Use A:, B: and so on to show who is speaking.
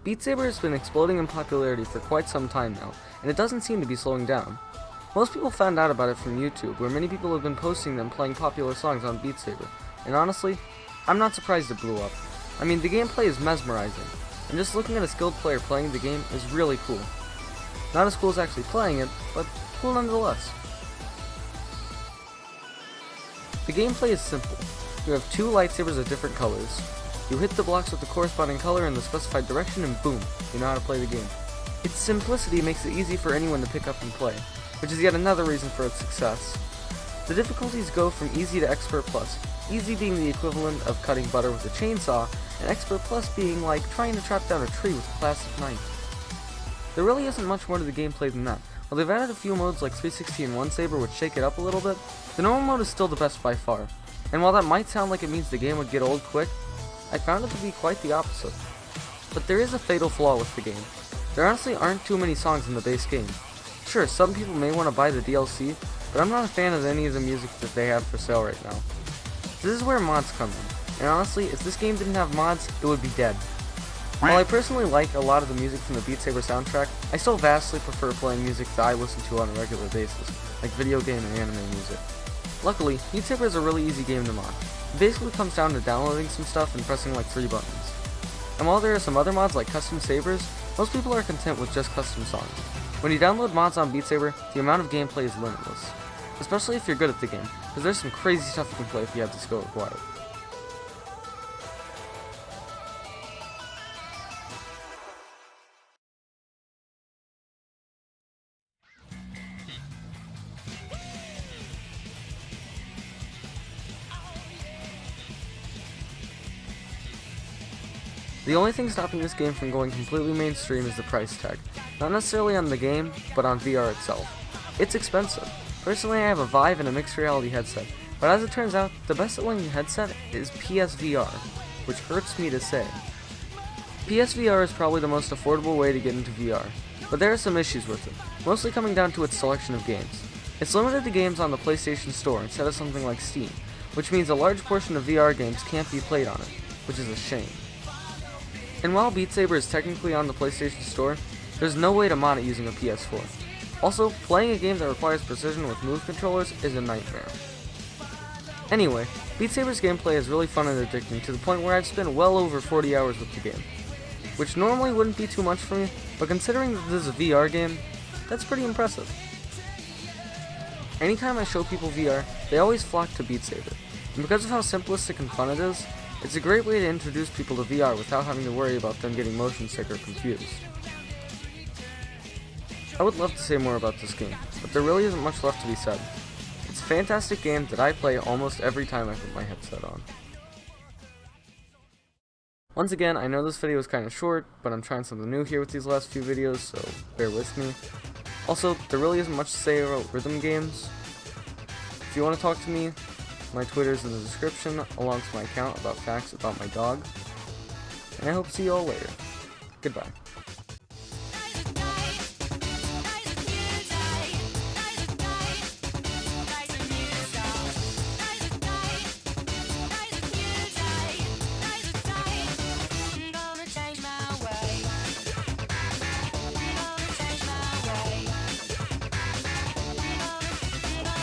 A: Beat Saber has been exploding in popularity for quite some time now, and it doesn't seem to be slowing down. Most people found out about it from YouTube, where many people have been posting them playing popular songs on Beat Saber, and honestly, I'm not surprised it blew up. I mean, the gameplay is mesmerizing, and just looking at a skilled player playing the game is really cool. Not as cool as actually playing it, but cool nonetheless. The gameplay is simple. You have two lightsabers of different colors. You hit the blocks with the corresponding color in the specified direction and boom, you know how to play the game. Its simplicity makes it easy for anyone to pick up and play, which is yet another reason for its success. The difficulties go from easy to expert plus, easy being the equivalent of cutting butter with a chainsaw, and expert plus being like trying to chop down a tree with a plastic knife. There really isn't much more to the gameplay than that. While they've added a few modes like 360 and 1 Saber which shake it up a little bit, the normal mode is still the best by far. And while that might sound like it means the game would get old quick, I found it to be quite the opposite. But there is a fatal flaw with the game. There honestly aren't too many songs in the base game. Sure, some people may want to buy the DLC, but I'm not a fan of any of the music that they have for sale right now. This is where mods come in, and honestly, if this game didn't have mods, it would be dead. While I personally like a lot of the music from the Beat Saber soundtrack, I still vastly prefer playing music that I listen to on a regular basis, like video game and anime music. Luckily, Beat Saber is a really easy game to mod. It basically comes down to downloading some stuff and pressing like 3 buttons. And while there are some other mods like custom sabers, most people are content with just custom songs. When you download mods on Beat Saber, the amount of gameplay is limitless. Especially if you're good at the game, because there's some crazy stuff you can play if you have the skill required. The only thing stopping this game from going completely mainstream is the price tag. Not necessarily on the game, but on VR itself. It's expensive. Personally, I have a Vive and a mixed reality headset, but as it turns out, the best selling headset is PSVR, which hurts me to say. PSVR is probably the most affordable way to get into VR, but there are some issues with it, mostly coming down to its selection of games. It's limited to games on the PlayStation Store instead of something like Steam, which means a large portion of VR games can't be played on it, which is a shame. And while Beat Saber is technically on the PlayStation Store, there's no way to mod it using a PS4. Also, playing a game that requires precision with move controllers is a nightmare. Anyway, Beat Saber's gameplay is really fun and addicting to the point where I've spent well over 40 hours with the game. Which normally wouldn't be too much for me, but considering that this is a VR game, that's pretty impressive. Anytime I show people VR, they always flock to Beat Saber, and because of how simplistic and fun it is, it's a great way to introduce people to VR without having to worry about them getting motion sick or confused. I would love to say more about this game, but there really isn't much left to be said. It's a fantastic game that I play almost every time I put my headset on. Once again, I know this video is kind of short, but I'm trying something new here with these last few videos, so bear with me. Also, there really isn't much to say about rhythm games. If you want to talk to me, my Twitter's in the description, along with my account about facts about my dog. And I hope to see you all later. Goodbye.